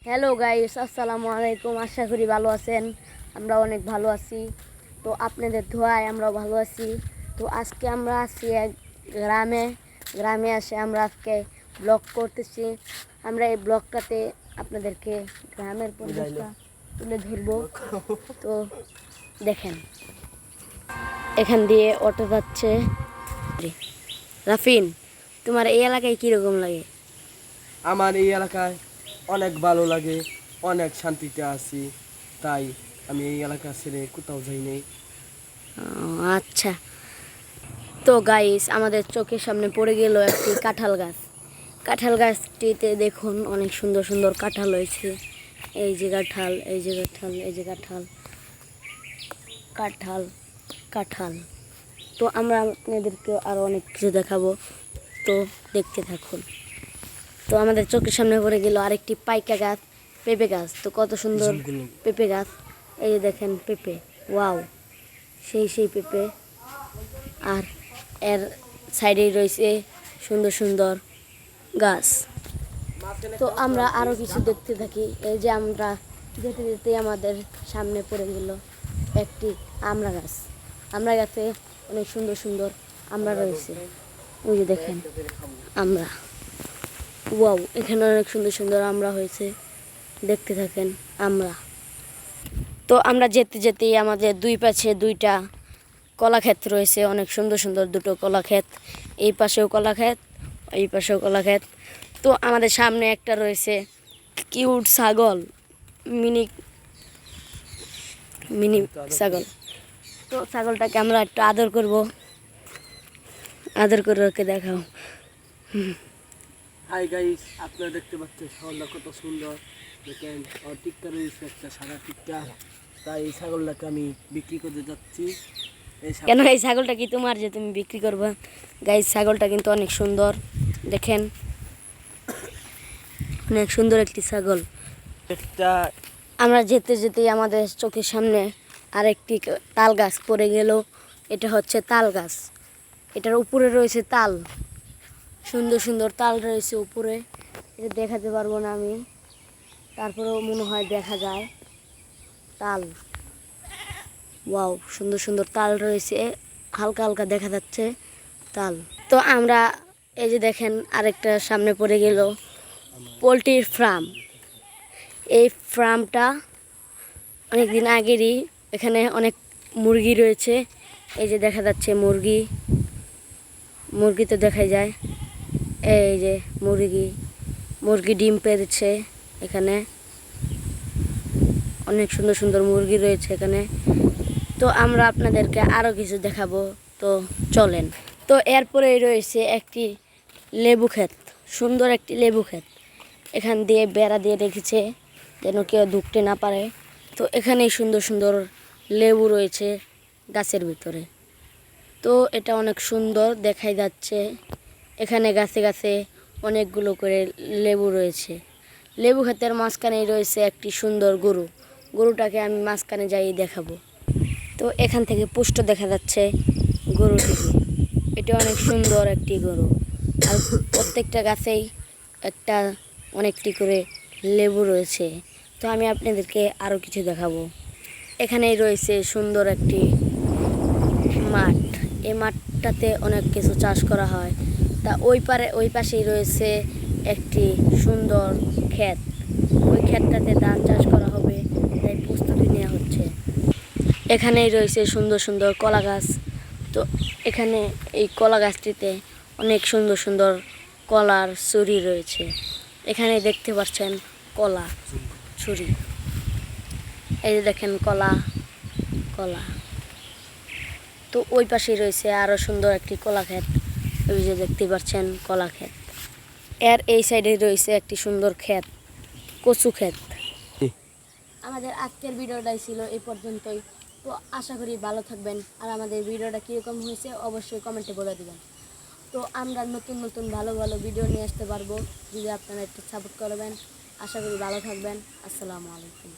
Hello guys, আসসালামু আলাইকুম। আশা করি ভালো আছেন। আমরা অনেক ভালো আছি। তো আপনাদের দোয়ায় আমরাও ভালো আছি। তো আজকে আমরা আছি এক গ্রামে আসে আমরা আজকে ব্লগ করতেছি। আমরা এই ব্লগটাতে আপনাদেরকে গ্রামের পরিবেশটা তুলে ধরবো। তো দেখেন, এখান দিয়ে অটো যাচ্ছে। রাফিন, তোমার এই এলাকায় কীরকম লাগে? আমার এই এলাকায় অনেক ভালো লাগে, অনেক শান্তিতে আছি, তাই আমি এই এলাকা ছেড়ে কোথাও যাই নাই। আচ্ছা, তো গাইস আমাদের চোখের সামনে পড়ে গেল একটি কাঁঠাল গাছ। কাঁঠাল গাছটিতে দেখুন অনেক সুন্দর সুন্দর কাঁঠাল হয়েছে। এই যে কাঁঠাল, এই যে কাঁঠাল, এই যে কাঁঠাল, কাঁঠাল, কাঁঠাল। তো আমরা আপনাদেরকে আরও অনেক কিছু দেখাবো, তো দেখতে থাকুন। তো আমাদের চোখের সামনে পড়ে গেল আরেকটি পাইকা গাছ, পেঁপে গাছ। তো কত সুন্দর পেঁপে গাছ, এই যে দেখেন পেঁপে, ওয়াও, সেই পেঁপে। আর এর সাইডেই রয়েছে সুন্দর সুন্দর গাছ। তো আমরা আরও কিছু দেখতে থাকি। এই যে আমরা যেতে যেতে আমাদের সামনে পড়ে গেল একটি আমড়া গাছ। আমড়া গাছে অনেক সুন্দর সুন্দর আমড়া রয়েছে। ওই যে দেখেন আমড়া, ওয়াও, এখানে অনেক সুন্দর সুন্দর আমড়া হয়েছে, দেখতে থাকেন আমরা। তো আমরা যেতে যেতেই আমাদের দুই পাশে দুইটা কলা ক্ষেত রয়েছে, অনেক সুন্দর সুন্দর দুটো কলা ক্ষেত। এই পাশেও কলা ক্ষেত, এই পাশেও কলা ক্ষেত। তো আমাদের সামনে একটা রয়েছে কিউট ছাগল, মিনি মিনি ছাগল। তো ছাগলটাকে আমরা একটু আদর করব, আদর করে ওকে দেখাও। হাই গাইস, আপনারা দেখতে পাচ্ছেন ছাগলটা কত সুন্দর। দেখেন আর টিক্কা রয়েছে, একটা সাদা টিক্কা। তাই এই ছাগলটাকে আমি বিক্রি করতে যাচ্ছি। কেন এই ছাগলটা কি তোমার যে তুমি বিক্রি করবা? গাইস, ছাগলটা কিন্তু অনেক সুন্দর, দেখেন অনেক সুন্দর একটি ছাগল। একটা আমরা যেতে যেতেই আমাদের চোখের সামনে আরেকটি তাল গাছ পড়ে গেল। এটা হচ্ছে তাল গাছ, এটার উপরে রয়েছে তাল, সুন্দর সুন্দর তাল রয়েছে উপরে। এটা দেখাতে পারবো না আমি, তারপরেও মনে হয় দেখা যায় তাল। ওয়াও, সুন্দর সুন্দর তাল রয়েছে, হালকা হালকা দেখা যাচ্ছে তাল। তো আমরা এই যে দেখেন আরেকটা সামনে পড়ে গেল পোলট্রির ফার্ম। এই ফার্মটা অনেক দিন আগেরই, এখানে অনেক মুরগি রয়েছে। এই যে দেখা যাচ্ছে মুরগি, মুরগি তো দেখা যায়। এই যে মুরগি, মুরগি ডিম পেড়েছে এখানে, অনেক সুন্দর সুন্দর মুরগি রয়েছে এখানে। তো আমরা আপনাদেরকে আরও কিছু দেখাবো, তো চলেন। তো এরপরেই রয়েছে একটি লেবু ক্ষেত, সুন্দর একটি লেবু ক্ষেত। এখান দিয়ে বেড়া দিয়ে রেখেছে যেন কেউ ঢুকতে না পারে। তো এখানেই সুন্দর সুন্দর লেবু রয়েছে গাছের ভিতরে। তো এটা অনেক সুন্দর দেখাই যাচ্ছে। এখানে গাছে গাছে অনেকগুলো করে লেবু রয়েছে। লেবু ক্ষেতের মাঝখানেই রয়েছে একটি সুন্দর গরু। গরুটাকে আমি মাঝখানে যাই দেখাবো। তো এখান থেকে পুষ্ট দেখা যাচ্ছে গরুটিকে। এটা অনেক সুন্দর একটি গরু। আর প্রত্যেকটা গাছেই একটা অনেকটি করে লেবু রয়েছে। তো আমি আপনাদেরকে আরও কিছু দেখাবো। এখানেই রয়েছে সুন্দর একটি মাঠ। এই মাঠটাতে অনেক কিছু চাষ করা হয়। তা ওই পাশেই রয়েছে একটি সুন্দর ক্ষেত। ওই ক্ষেতটাতে ধান চাষ করা হবে, তাই প্রস্তুতি নেওয়া হচ্ছে। এখানেই রয়েছে সুন্দর সুন্দর কলা গাছ। তো এখানে এই কলা গাছটিতে অনেক সুন্দর সুন্দর কলার ছুরি রয়েছে। এখানে দেখতে পাচ্ছেন কলা ছুরি, এই যে দেখেন কলা, কলা। তো ওই পাশেই রয়েছে আরও সুন্দর একটি কলা ক্ষেত, ওই যে দেখতে পাচ্ছেন কলা ক্ষেত। এর এই সাইডে রয়েছে একটি সুন্দর ক্ষেত, কচু ক্ষেত। আমাদের আজকের ভিডিওটাই ছিল এই পর্যন্তই। তো আশা করি ভালো থাকবেন, আর আমাদের ভিডিওটা কীরকম হয়েছে অবশ্যই কমেন্টে বলে দেবেন। তো আমরা নতুন নতুন ভালো ভালো ভিডিও নিয়ে আসতে পারবো যদি আপনারা একটু সাপোর্ট করবেন। আশা করি ভালো থাকবেন। আসসালামু আলাইকুম।